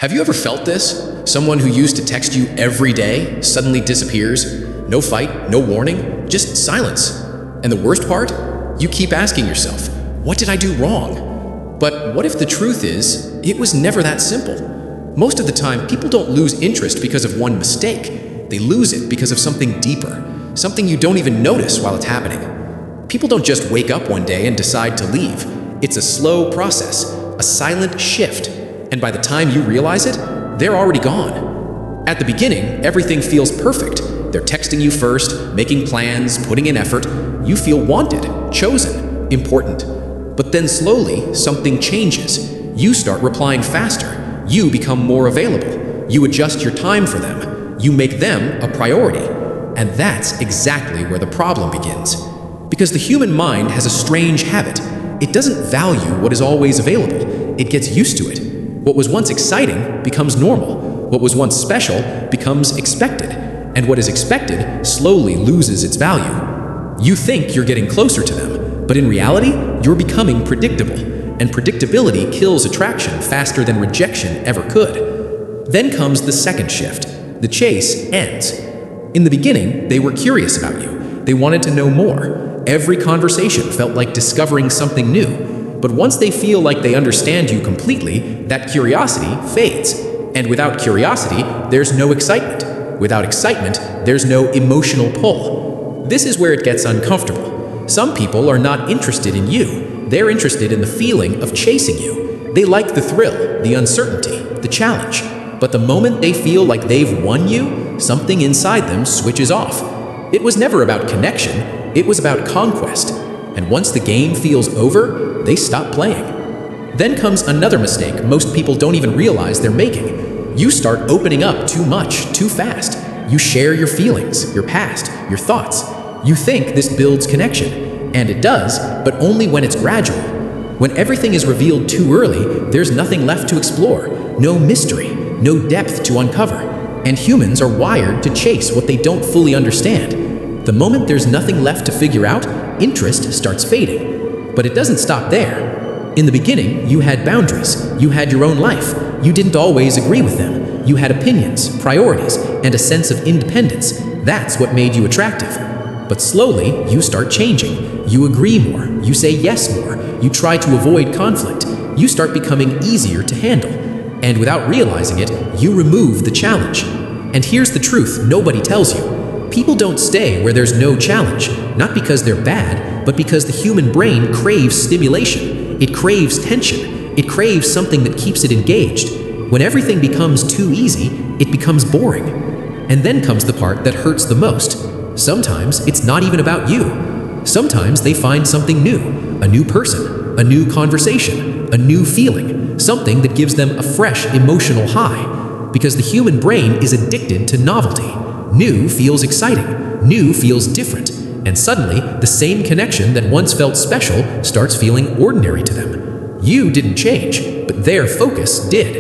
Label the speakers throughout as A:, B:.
A: Have you ever felt this? Someone who used to text you every day suddenly disappears. No fight, no warning, just silence. And the worst part? You keep asking yourself, what did I do wrong? But what if the truth is, it was never that simple? Most of the time, people don't lose interest because of one mistake. They lose it because of something deeper, something you don't even notice while it's happening. People don't just wake up one day and decide to leave. It's a slow process, a silent shift. And by the time you realize it, they're already gone. At the beginning, everything feels perfect. They're texting you first, making plans, putting in effort. You feel wanted, chosen, important. But then slowly, something changes. You start replying faster. You become more available. You adjust your time for them. You make them a priority. And that's exactly where the problem begins. Because the human mind has a strange habit. It doesn't value what is always available. It gets used to it. What was once exciting becomes normal. What was once special becomes expected. And what is expected slowly loses its value. You think you're getting closer to them, but in reality, you're becoming predictable. And predictability kills attraction faster than rejection ever could. Then comes the second shift. The chase ends. In the beginning, they were curious about you. They wanted to know more. Every conversation felt like discovering something new. But once they feel like they understand you completely, that curiosity fades. And without curiosity, there's no excitement. Without excitement, there's no emotional pull. This is where it gets uncomfortable. Some people are not interested in you. They're interested in the feeling of chasing you. They like the thrill, the uncertainty, the challenge. But the moment they feel like they've won you, something inside them switches off. It was never about connection. It was about conquest. And once the game feels over, they stop playing. Then comes another mistake most people don't even realize they're making. You start opening up too much, too fast. You share your feelings, your past, your thoughts. You think this builds connection. And it does, but only when it's gradual. When everything is revealed too early, there's nothing left to explore. No mystery, no depth to uncover. And humans are wired to chase what they don't fully understand. The moment there's nothing left to figure out, interest starts fading. But it doesn't stop there. In the beginning, you had boundaries. You had your own life. You didn't always agree with them. You had opinions, priorities, and a sense of independence. That's what made you attractive. But slowly, you start changing. You agree more. You say yes more. You try to avoid conflict. You start becoming easier to handle. And without realizing it, you remove the challenge. And here's the truth nobody tells you. People don't stay where there's no challenge, not because they're bad, but because the human brain craves stimulation. It craves tension. It craves something that keeps it engaged. When everything becomes too easy, it becomes boring. And then comes the part that hurts the most. Sometimes it's not even about you. Sometimes they find something new, a new person, a new conversation, a new feeling, something that gives them a fresh emotional high. Because the human brain is addicted to novelty. New feels exciting, new feels different, and suddenly the same connection that once felt special starts feeling ordinary to them. You didn't change, but their focus did.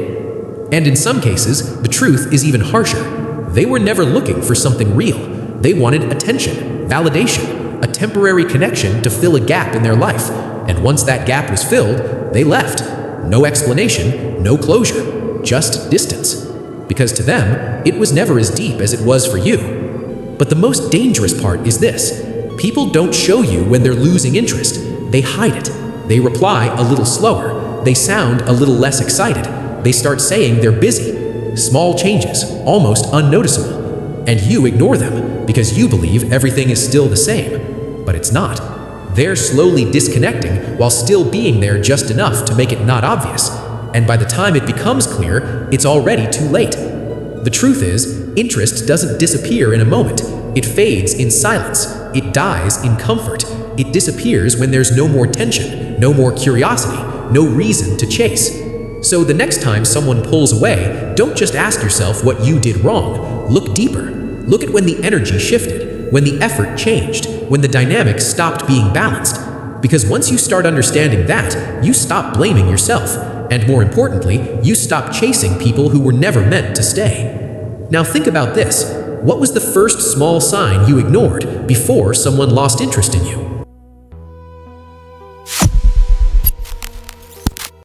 A: And in some cases, the truth is even harsher. They were never looking for something real. They wanted attention, validation, a temporary connection to fill a gap in their life. And once that gap was filled, they left. No explanation, no closure, just distance. Because to them, it was never as deep as it was for you. But the most dangerous part is this. People don't show you when they're losing interest. They hide it. They reply a little slower. They sound a little less excited. They start saying they're busy. Small changes, almost unnoticeable. And you ignore them because you believe everything is still the same. But it's not. They're slowly disconnecting while still being there just enough to make it not obvious. And by the time it becomes clear, it's already too late. The truth is, interest doesn't disappear in a moment. It fades in silence. It dies in comfort. It disappears when there's no more tension, no more curiosity, no reason to chase. So the next time someone pulls away, don't just ask yourself what you did wrong. Look deeper. Look at when the energy shifted, when the effort changed, when the dynamic stopped being balanced. Because once you start understanding that, you stop blaming yourself. And more importantly, you stop chasing people who were never meant to stay. Now think about this. What was the first small sign you ignored before someone lost interest in you?